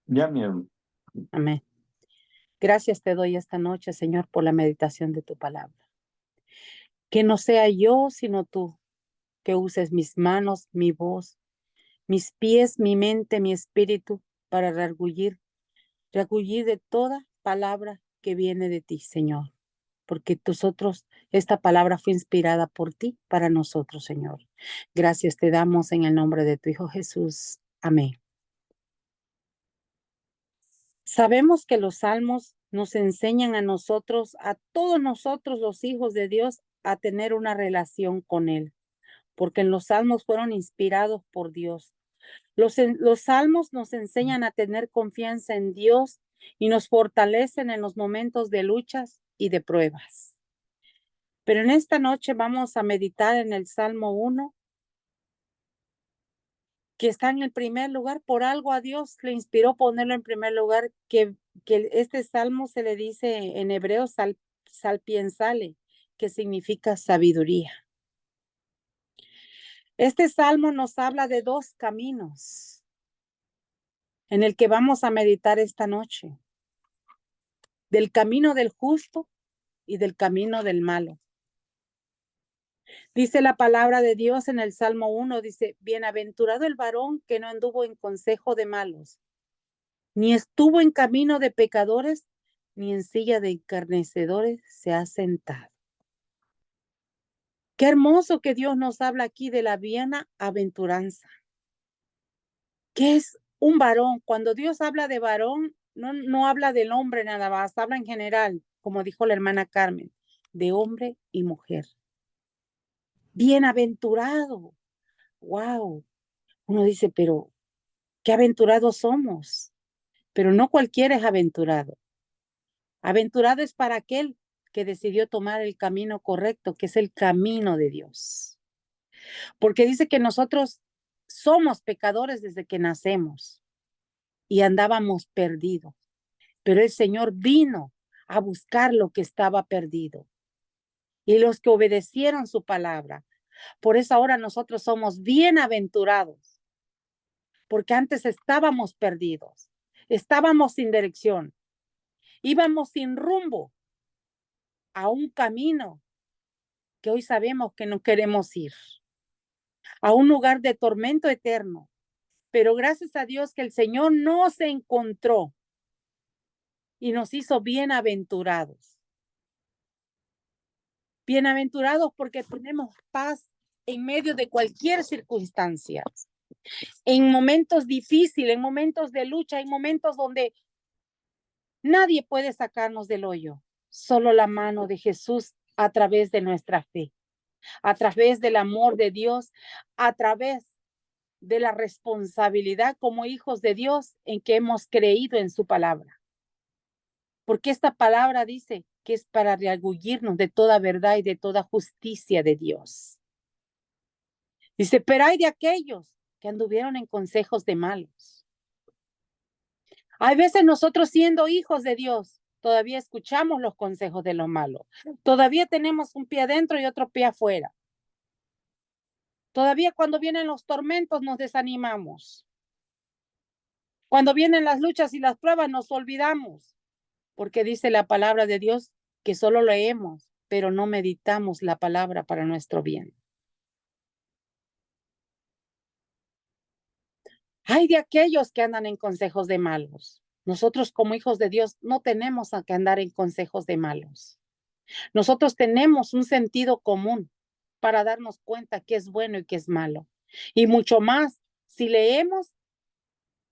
Ya, mi hermano. Amén. Gracias te doy esta noche, Señor, por la meditación de tu palabra. Que no sea yo, sino tú, que uses mis manos, mi voz, mis pies, mi mente, mi espíritu, para reargullir de toda palabra que viene de ti, Señor. Porque esta palabra fue inspirada por ti para nosotros, Señor. Gracias te damos en el nombre de tu Hijo Jesús. Amén. Sabemos que los salmos nos enseñan a todos nosotros los hijos de Dios, a tener una relación con Él, porque en los salmos fueron inspirados por Dios. Los salmos nos enseñan a tener confianza en Dios y nos fortalecen en los momentos de luchas y de pruebas. Pero en esta noche vamos a meditar en el Salmo 1, que está en el primer lugar. Por algo a Dios le inspiró ponerlo en primer lugar, que este salmo se le dice en hebreo salpiensale, que significa sabiduría. Este salmo nos habla de dos caminos en el que vamos a meditar esta noche: del camino del justo y del camino del malo. Dice la palabra de Dios en el Salmo 1, dice: bienaventurado el varón que no anduvo en consejo de malos, ni estuvo en camino de pecadores, ni en silla de escarnecedores se ha sentado. Qué hermoso que Dios nos habla aquí de la bienaventuranza. ¿Qué es un varón? Cuando Dios habla de varón, no habla del hombre nada más, habla en general, como dijo la hermana Carmen, de hombre y mujer. Bienaventurado. Wow. Uno dice, pero qué aventurados somos. Pero no cualquiera es aventurado. Aventurado es para aquel que decidió tomar el camino correcto, que es el camino de Dios. Porque dice que nosotros somos pecadores desde que nacemos y andábamos perdidos. Pero el Señor vino a buscar lo que estaba perdido. Y los que obedecieron su palabra. Por eso ahora nosotros somos bienaventurados. Porque antes estábamos perdidos. Estábamos sin dirección. Íbamos sin rumbo a un camino que hoy sabemos que no queremos ir, a un lugar de tormento eterno. Pero gracias a Dios que el Señor nos encontró y nos hizo bienaventurados. Bienaventurados porque tenemos paz en medio de cualquier circunstancia. En momentos difíciles, en momentos de lucha, en momentos donde nadie puede sacarnos del hoyo. Solo la mano de Jesús a través de nuestra fe, a través del amor de Dios, a través de la responsabilidad como hijos de Dios en que hemos creído en su palabra. Porque esta palabra dice que es para reargullirnos de toda verdad y de toda justicia de Dios. Dice, pero hay de aquellos que anduvieron en consejos de malos. Hay veces nosotros, siendo hijos de Dios, todavía escuchamos los consejos de los malos. Todavía tenemos un pie adentro y otro pie afuera. Todavía cuando vienen los tormentos nos desanimamos. Cuando vienen las luchas y las pruebas nos olvidamos. Porque dice la palabra de Dios que solo leemos, pero no meditamos la palabra para nuestro bien. Hay de aquellos que andan en consejos de malos. Nosotros como hijos de Dios no tenemos que andar en consejos de malos. Nosotros tenemos un sentido común para darnos cuenta qué es bueno y qué es malo. Y mucho más si leemos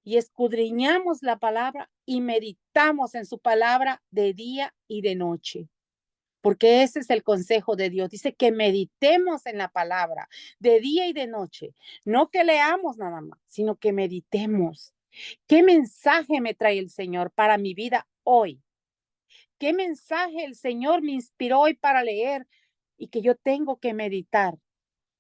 y escudriñamos la palabra y meditamos en su palabra de día y de noche. Porque ese es el consejo de Dios. Dice que meditemos en la palabra de día y de noche. No que leamos nada más, sino que meditemos. ¿Qué mensaje me trae el Señor para mi vida hoy? ¿Qué mensaje el Señor me inspiró hoy para leer y que yo tengo que meditar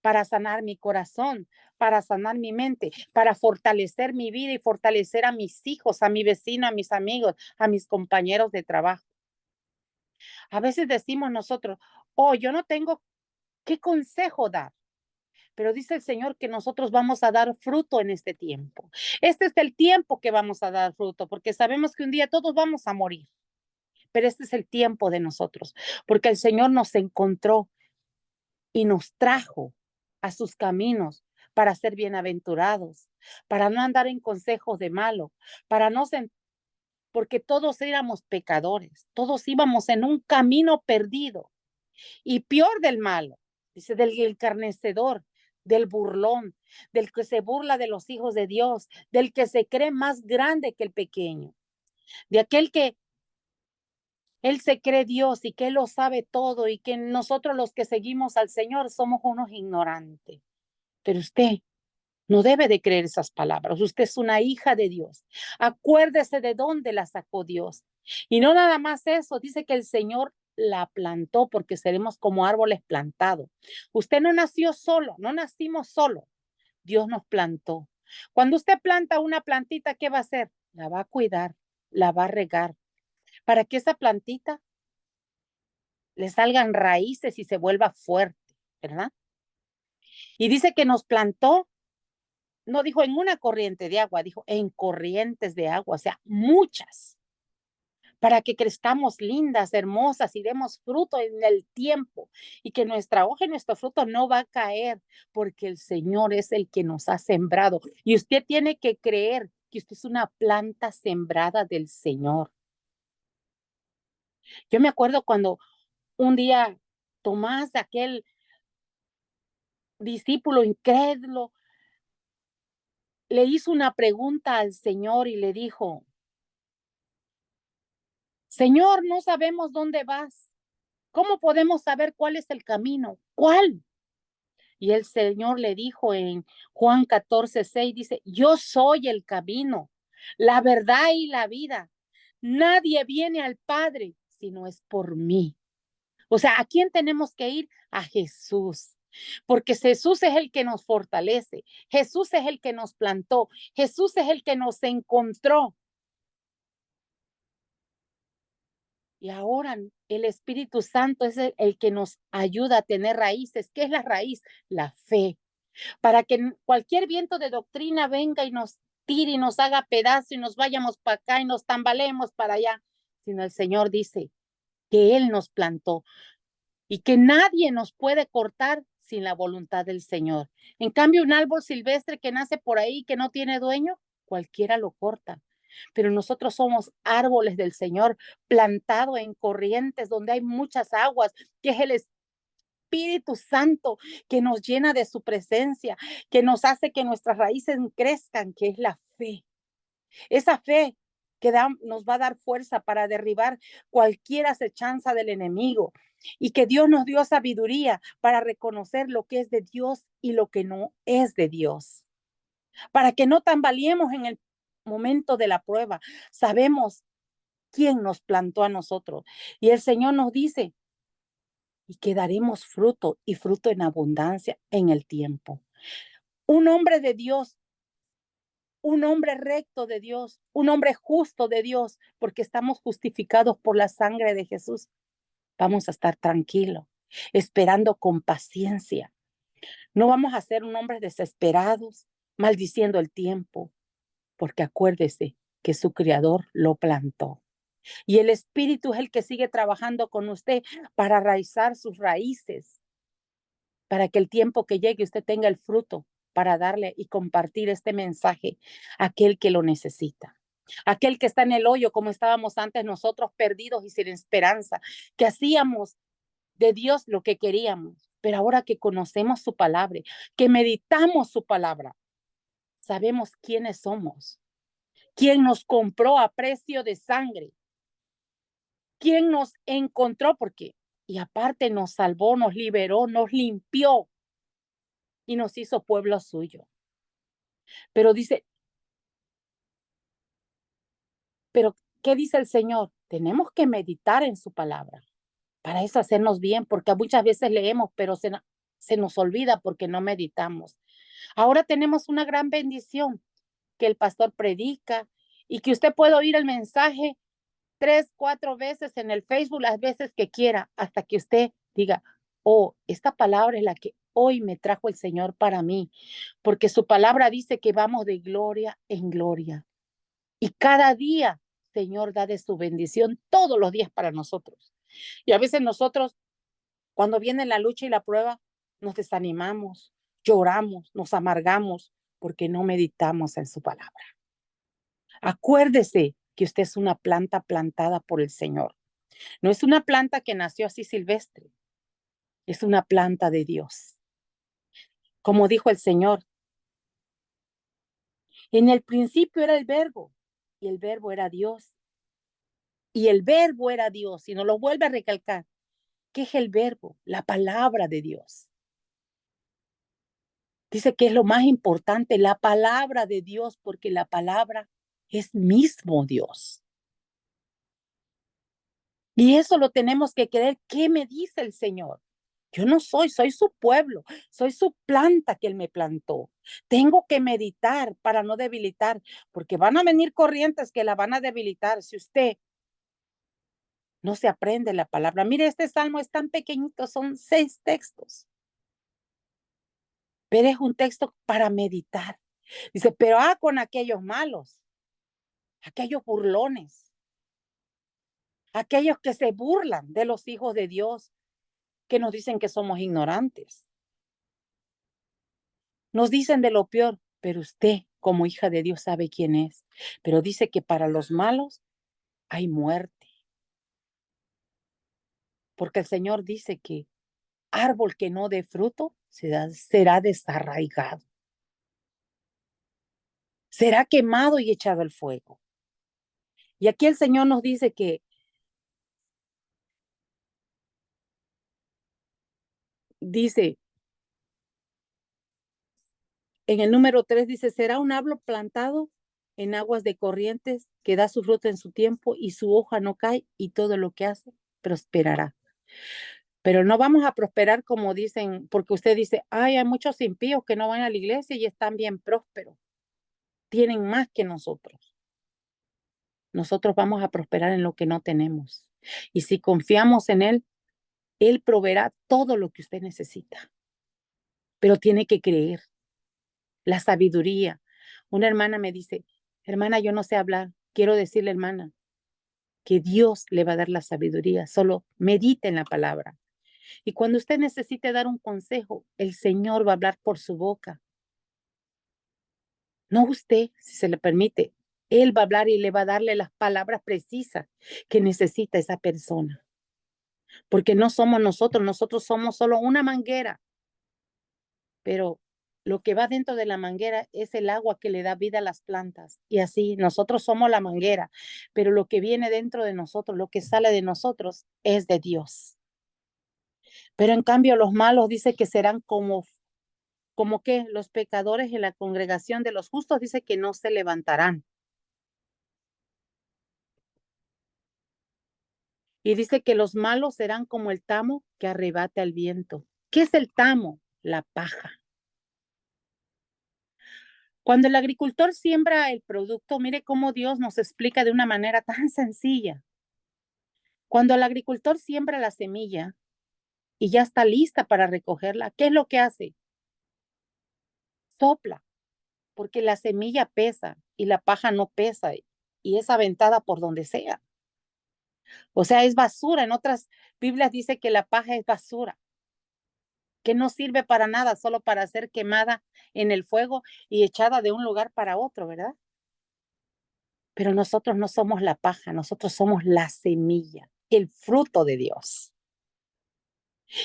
para sanar mi corazón, para sanar mi mente, para fortalecer mi vida y fortalecer a mis hijos, a mi vecino, a mis amigos, a mis compañeros de trabajo? A veces decimos nosotros, oh, yo no tengo qué consejo dar, Pero dice el Señor que nosotros vamos a dar fruto en este tiempo. Este es el tiempo que vamos a dar fruto, porque sabemos que un día todos vamos a morir. Pero este es el tiempo de nosotros, porque el Señor nos encontró y nos trajo a sus caminos para ser bienaventurados, para no andar en consejos de malo, para no sen- porque todos éramos pecadores, todos íbamos en un camino perdido y peor del malo, dice del encarnecedor, del burlón, del que se burla de los hijos de Dios, del que se cree más grande que el pequeño, de aquel que él se cree Dios y que Él lo sabe todo y que nosotros los que seguimos al Señor somos unos ignorantes. Pero usted no debe de creer esas palabras. Usted es una hija de Dios. Acuérdese de dónde la sacó Dios. Y no nada más eso, dice que el Señor la plantó porque seremos como árboles plantados. Usted no nació solo, no nacimos solo. Dios nos plantó. Cuando usted planta una plantita, ¿qué va a hacer? La va a cuidar, la va a regar, para que esa plantita le salgan raíces y se vuelva fuerte, ¿verdad? Y dice que nos plantó, no dijo en una corriente de agua, dijo en corrientes de agua, o sea, muchas, para que crezcamos lindas, hermosas y demos fruto en el tiempo y que nuestra hoja y nuestro fruto no va a caer porque el Señor es el que nos ha sembrado y usted tiene que creer que usted es una planta sembrada del Señor. Yo me acuerdo cuando un día Tomás, aquel discípulo incrédulo, le hizo una pregunta al Señor y le dijo, Señor, no sabemos dónde vas. ¿Cómo podemos saber cuál es el camino? ¿Cuál? Y el Señor le dijo en Juan 14:6, dice, yo soy el camino, la verdad y la vida. Nadie viene al Padre si no es por mí. O sea, ¿a quién tenemos que ir? A Jesús. Porque Jesús es el que nos fortalece, Jesús es el que nos plantó, Jesús es el que nos encontró. Y ahora el Espíritu Santo es el que nos ayuda a tener raíces. ¿Qué es la raíz? La fe. Para que cualquier viento de doctrina venga y nos tire y nos haga pedazo y nos vayamos para acá y nos tambalemos para allá. Sino el Señor dice que Él nos plantó y que nadie nos puede cortar sin la voluntad del Señor. En cambio, un árbol silvestre que nace por ahí, que no tiene dueño, cualquiera lo corta. Pero nosotros somos árboles del Señor, plantados en corrientes donde hay muchas aguas, que es el Espíritu Santo que nos llena de su presencia, que nos hace que nuestras raíces crezcan, que es la fe. Esa fe que nos va a dar fuerza para derribar cualquier acechanza del enemigo y que Dios nos dio sabiduría para reconocer lo que es de Dios y lo que no es de Dios, para que no tambaleemos en el momento de la prueba. Sabemos quién nos plantó a nosotros y el Señor nos dice y que daremos fruto y fruto en abundancia en el tiempo. Un hombre de Dios, un hombre recto de Dios, un hombre justo de Dios, porque estamos justificados por la sangre de Jesús. Vamos a estar tranquilos, esperando con paciencia. No vamos a ser un hombre desesperados, maldiciendo el tiempo, porque acuérdese que su creador lo plantó. Y el Espíritu es el que sigue trabajando con usted para raizar sus raíces, para que el tiempo que llegue usted tenga el fruto para darle y compartir este mensaje a aquel que lo necesita. Aquel que está en el hoyo como estábamos antes nosotros, perdidos y sin esperanza, que hacíamos de Dios lo que queríamos, pero ahora que conocemos su palabra, que meditamos su palabra, sabemos quiénes somos, quién nos compró a precio de sangre, quién nos encontró, porque y aparte nos salvó, nos liberó, nos limpió y nos hizo pueblo suyo. Pero dice, pero ¿qué dice el Señor? Tenemos que meditar en su palabra. Para eso hacernos bien, porque muchas veces leemos, pero se nos olvida porque no meditamos. Ahora tenemos una gran bendición, que el pastor predica y que usted puede oír el mensaje 3, 4 veces en el Facebook, las veces que quiera, hasta que usted diga, oh, esta palabra es la que hoy me trajo el Señor para mí, porque su palabra dice que vamos de gloria en gloria. Y cada día, Señor, da de su bendición todos los días para nosotros. Y a veces nosotros, cuando viene la lucha y la prueba, nos desanimamos, lloramos, nos amargamos, porque no meditamos en su palabra. Acuérdese que usted es una planta plantada por el Señor. No es una planta que nació así silvestre, es una planta de Dios. Como dijo el Señor, en el principio era el verbo, y el verbo era Dios, y el verbo era Dios, y nos lo vuelve a recalcar. ¿Qué es el verbo? La palabra de Dios. Dice que es lo más importante, la palabra de Dios, porque la palabra es mismo Dios. Y eso lo tenemos que creer. ¿Qué me dice el Señor? Yo no soy su pueblo, soy su planta que Él me plantó. Tengo que meditar para no debilitar, porque van a venir corrientes que la van a debilitar si usted no se aprende la palabra. Mire, este salmo es tan pequeñito, son 6 textos, pero es un texto para meditar. Dice, pero con aquellos malos, aquellos burlones, aquellos que se burlan de los hijos de Dios, que nos dicen que somos ignorantes. Nos dicen de lo peor, pero usted, como hija de Dios, sabe quién es. Pero dice que para los malos hay muerte, porque el Señor dice que árbol que no dé fruto será desarraigado, será quemado y echado al fuego. Y aquí el Señor nos dice que, dice, en el número 3 dice, será un árbol plantado en aguas de corrientes que da su fruto en su tiempo y su hoja no cae y todo lo que hace prosperará. Pero no vamos a prosperar como dicen, porque usted dice, ay, hay muchos impíos que no van a la iglesia y están bien prósperos, tienen más que nosotros. Nosotros vamos a prosperar en lo que no tenemos. Y si confiamos en Él, Él proveerá todo lo que usted necesita. Pero tiene que creer la sabiduría. Una hermana me dice, hermana, yo no sé hablar. Quiero decirle, hermana, que Dios le va a dar la sabiduría. Solo medite en la palabra. Y cuando usted necesite dar un consejo, el Señor va a hablar por su boca. No usted, si se le permite. Él va a hablar y le va a darle las palabras precisas que necesita esa persona. Porque no somos nosotros somos solo una manguera. Pero lo que va dentro de la manguera es el agua que le da vida a las plantas. Y así, nosotros somos la manguera, pero lo que viene dentro de nosotros, lo que sale de nosotros, es de Dios. Pero en cambio, los malos dice que serán como que los pecadores en la congregación de los justos dice que no se levantarán. Y dice que los malos serán como el tamo que arrebata el viento. ¿Qué es el tamo? La paja. Cuando el agricultor siembra el producto, mire cómo Dios nos explica de una manera tan sencilla. Cuando el agricultor siembra la semilla y ya está lista para recogerla, ¿qué es lo que hace? Sopla, porque la semilla pesa y la paja no pesa y es aventada por donde sea. O sea, es basura. En otras Biblias dice que la paja es basura, que no sirve para nada, solo para ser quemada en el fuego y echada de un lugar para otro, ¿verdad? Pero nosotros no somos la paja, nosotros somos la semilla, el fruto de Dios.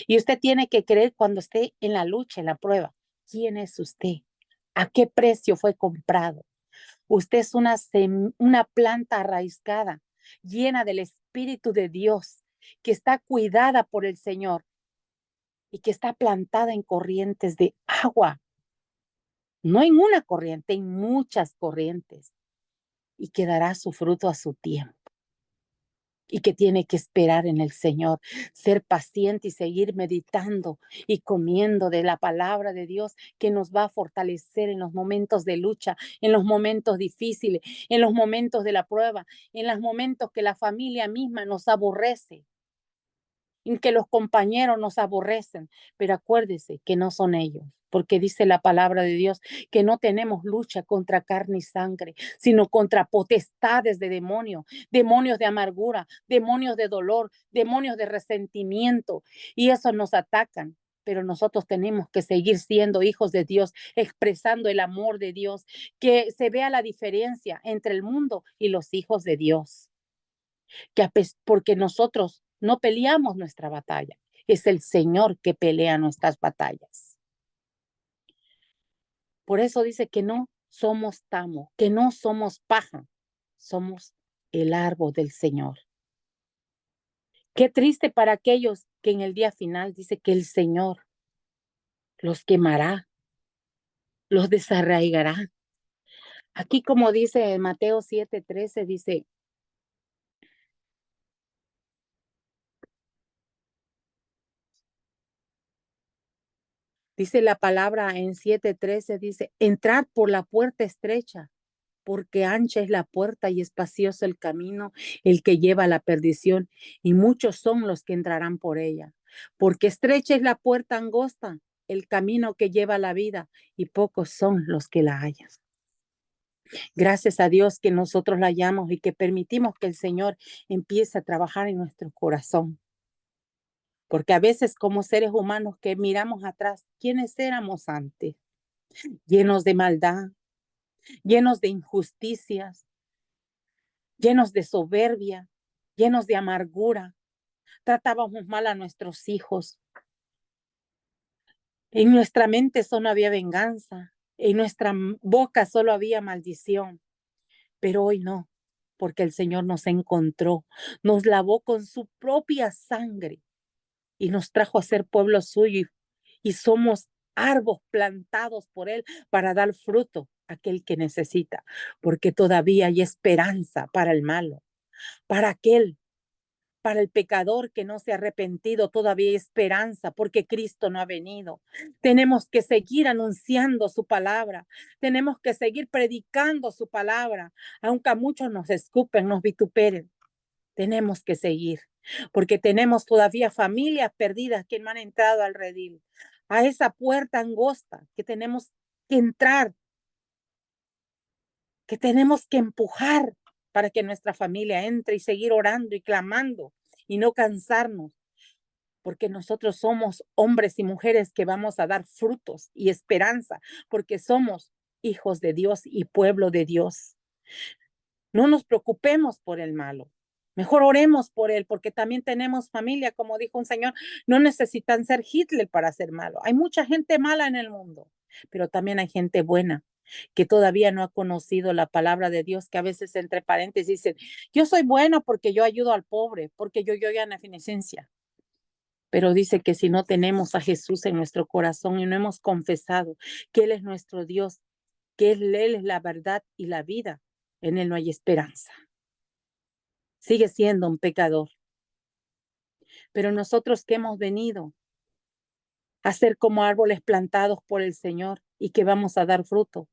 Y usted tiene que creer cuando esté en la lucha, en la prueba, ¿quién es usted? ¿A qué precio fue comprado? Usted es una planta arraigada, llena del Espíritu de Dios, que está cuidada por el Señor y que está plantada en corrientes de agua, no en una corriente, en muchas corrientes, y que dará su fruto a su tiempo. Y que tiene que esperar en el Señor, ser paciente y seguir meditando y comiendo de la palabra de Dios que nos va a fortalecer en los momentos de lucha, en los momentos difíciles, en los momentos de la prueba, en los momentos que la familia misma nos aborrece. en que los compañeros nos aborrecen, pero acuérdese que no son ellos, porque dice la palabra de Dios que no tenemos lucha contra carne y sangre, sino contra potestades de demonios, demonios de amargura, demonios de dolor, demonios de resentimiento, y esos nos atacan. Pero nosotros tenemos que seguir siendo hijos de Dios, expresando el amor de Dios, que se vea la diferencia entre el mundo y los hijos de Dios, porque nosotros no peleamos nuestra batalla, es el Señor que pelea nuestras batallas. Por eso dice que no somos tamo, que no somos paja, somos el árbol del Señor. Qué triste para aquellos que en el día final dice que el Señor los quemará, los desarraigará. Aquí como dice en Mateo 7:13, dice la palabra en 7:13, dice, entrar por la puerta estrecha, porque ancha es la puerta y espacioso el camino, el que lleva a la perdición, y muchos son los que entrarán por ella. Porque estrecha es la puerta angosta, el camino que lleva a la vida, y pocos son los que la hallan. Gracias a Dios que nosotros la hallamos y que permitimos que el Señor empiece a trabajar en nuestro corazón. Porque a veces como seres humanos que miramos atrás, ¿quiénes éramos antes? Llenos de maldad, llenos de injusticias, llenos de soberbia, llenos de amargura. Tratábamos mal a nuestros hijos. En nuestra mente solo había venganza. En nuestra boca solo había maldición. Pero hoy no, porque el Señor nos encontró, nos lavó con su propia sangre y nos trajo a ser pueblo suyo y somos árboles plantados por Él para dar fruto a aquel que necesita, porque todavía hay esperanza para el malo, para aquel, para el pecador que no se ha arrepentido, todavía hay esperanza porque Cristo no ha venido. Tenemos que seguir anunciando su palabra, tenemos que seguir predicando su palabra, aunque a muchos nos escupen, nos vituperen. Tenemos que seguir, porque tenemos todavía familias perdidas que no han entrado al redil, a esa puerta angosta que tenemos que entrar, que tenemos que empujar para que nuestra familia entre y seguir orando y clamando y no cansarnos, porque nosotros somos hombres y mujeres que vamos a dar frutos y esperanza, porque somos hijos de Dios y pueblo de Dios. No nos preocupemos por el malo. Mejor oremos por él, porque también tenemos familia, como dijo un señor, no necesitan ser Hitler para ser malo. Hay mucha gente mala en el mundo, pero también hay gente buena que todavía no ha conocido la palabra de Dios, que a veces entre paréntesis dicen, yo soy bueno porque yo ayudo al pobre, porque yo a la beneficencia. Pero dice que si no tenemos a Jesús en nuestro corazón y no hemos confesado que Él es nuestro Dios, que Él es la verdad y la vida, en Él no hay esperanza. Sigue siendo un pecador. Pero nosotros que hemos venido a ser como árboles plantados por el Señor y que vamos a dar fruto,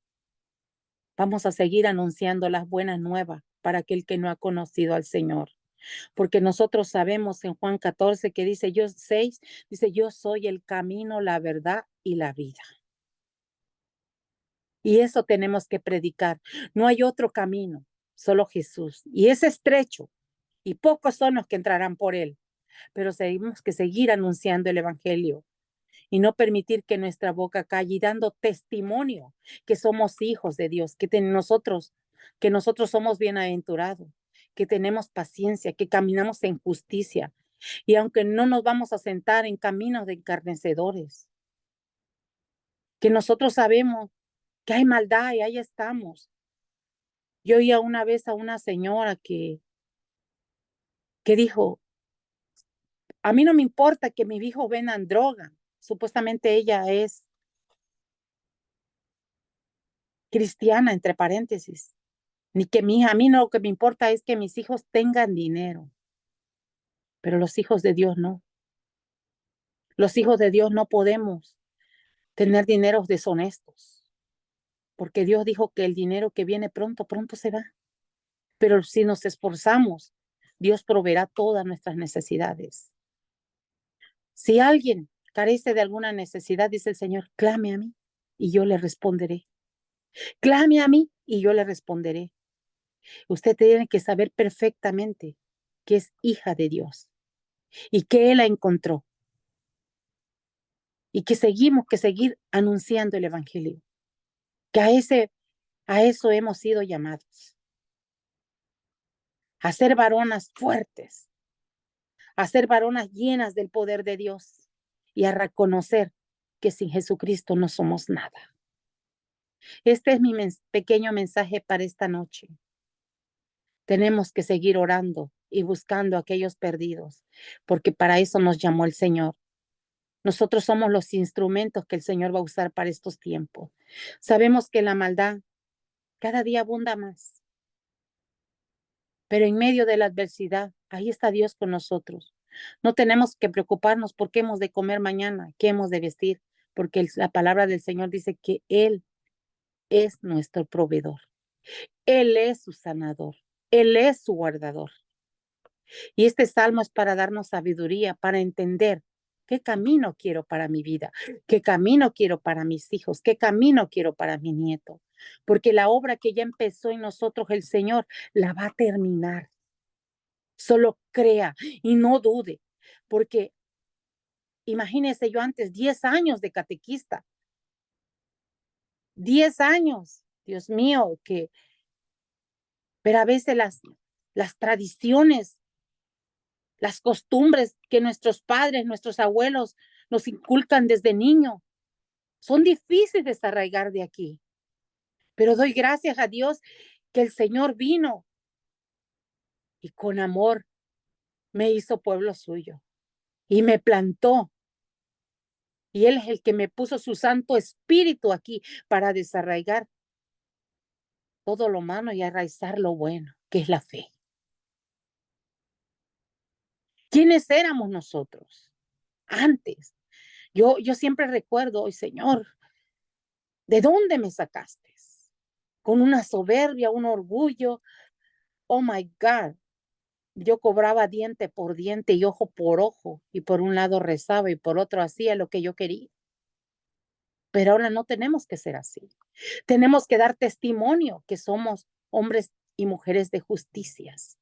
vamos a seguir anunciando las buenas nuevas para aquel que no ha conocido al Señor. Porque nosotros sabemos en Juan 14 que dice, yo 6, dice, yo soy el camino, la verdad y la vida. Y eso tenemos que predicar. No hay otro camino, solo Jesús. Y es estrecho y pocos son los que entrarán por él. Pero tenemos que seguir anunciando el Evangelio y no permitir que nuestra boca calle y dando testimonio que somos hijos de Dios, que nosotros somos bienaventurados, que tenemos paciencia, que caminamos en justicia. Y aunque no nos vamos a sentar en caminos de encarnecedores, que nosotros sabemos que hay maldad y ahí estamos. Yo oía una vez a una señora que dijo, a mí no me importa que mis hijos vendan droga. Supuestamente ella es cristiana, entre paréntesis. Ni que mi hija, a mí no, lo que me importa es que mis hijos tengan dinero, pero los hijos de Dios no. Los hijos de Dios no podemos tener dineros deshonestos, porque Dios dijo que el dinero que viene pronto, pronto se va. Pero si nos esforzamos, Dios proveerá todas nuestras necesidades. Si alguien carece de alguna necesidad, dice el Señor, clame a mí y yo le responderé. Clame a mí y yo le responderé. Usted tiene que saber perfectamente que es hija de Dios y que Él la encontró y que seguimos que seguir anunciando el Evangelio, que a eso hemos sido llamados, a ser varonas fuertes, a ser varonas llenas del poder de Dios y a reconocer que sin Jesucristo no somos nada. Este es mi pequeño mensaje para esta noche. Tenemos que seguir orando y buscando a aquellos perdidos, porque para eso nos llamó el Señor. Nosotros somos los instrumentos que el Señor va a usar para estos tiempos. Sabemos que la maldad cada día abunda más, pero en medio de la adversidad, ahí está Dios con nosotros. No tenemos que preocuparnos por qué hemos de comer mañana, qué hemos de vestir, porque la palabra del Señor dice que Él es nuestro proveedor. Él es su sanador. Él es su guardador. Y este salmo es para darnos sabiduría, para entender qué camino quiero para mi vida, qué camino quiero para mis hijos, qué camino quiero para mi nieto. Porque la obra que ya empezó en nosotros el Señor la va a terminar. Solo crea y no dude. Porque imagínese yo antes 10 años de catequista. 10 años. Dios mío, pero a veces las tradiciones, las costumbres que nuestros padres, nuestros abuelos nos inculcan desde niño, son difíciles de desarraigar de aquí. Pero doy gracias a Dios que el Señor vino y con amor me hizo pueblo suyo y me plantó. Y Él es el que me puso su Santo Espíritu aquí para desarraigar todo lo malo y arraizar lo bueno, que es la fe. ¿Quiénes éramos nosotros antes? Yo siempre recuerdo, hoy Señor, ¿de dónde me sacaste? Con una soberbia, un orgullo. Oh my God. Yo cobraba diente por diente y ojo por ojo, y por un lado rezaba y por otro hacía lo que yo quería. Pero ahora no tenemos que ser así. Tenemos que dar testimonio que somos hombres y mujeres de justicias,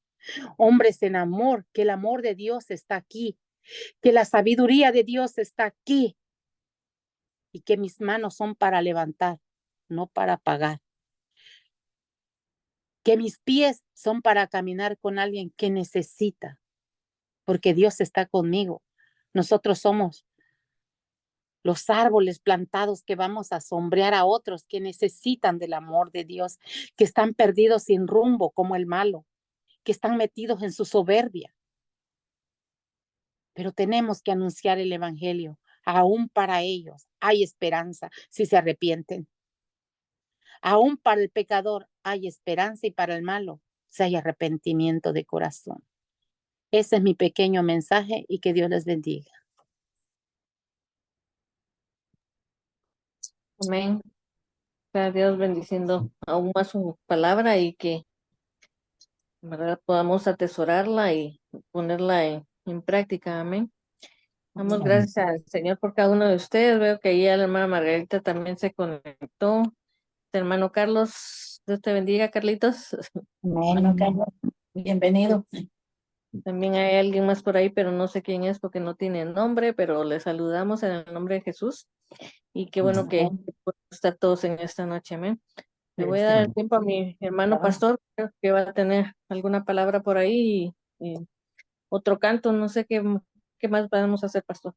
hombres en amor, que el amor de Dios está aquí, que la sabiduría de Dios está aquí y que mis manos son para levantar, no para pagar. Que mis pies son para caminar con alguien que necesita, porque Dios está conmigo. Nosotros somos los árboles plantados que vamos a sombrear a otros que necesitan del amor de Dios, que están perdidos sin rumbo como el malo, que están metidos en su soberbia. Pero tenemos que anunciar el evangelio. Aún para ellos hay esperanza si se arrepienten. Aún para el pecador hay esperanza y para el malo si hay arrepentimiento de corazón. Ese es mi pequeño mensaje y que Dios les bendiga. Amén. Sea Dios bendiciendo aún más su palabra y que, ¿verdad?, podamos atesorarla y ponerla en práctica. Amén. Damos gracias al Señor por cada uno de ustedes. Veo que ahí la hermana Margarita también se conectó. Hermano Carlos, Dios te bendiga, Carlitos. Hermano Carlos, bienvenido. También hay alguien más por ahí, pero no sé quién es porque no tiene nombre, pero le saludamos en el nombre de Jesús. Y qué bueno que podemos estar todos en esta noche. Amén. Le voy a dar el tiempo a mi hermano pastor, creo que va a tener alguna palabra por ahí y otro canto, no sé qué más podemos hacer, pastor.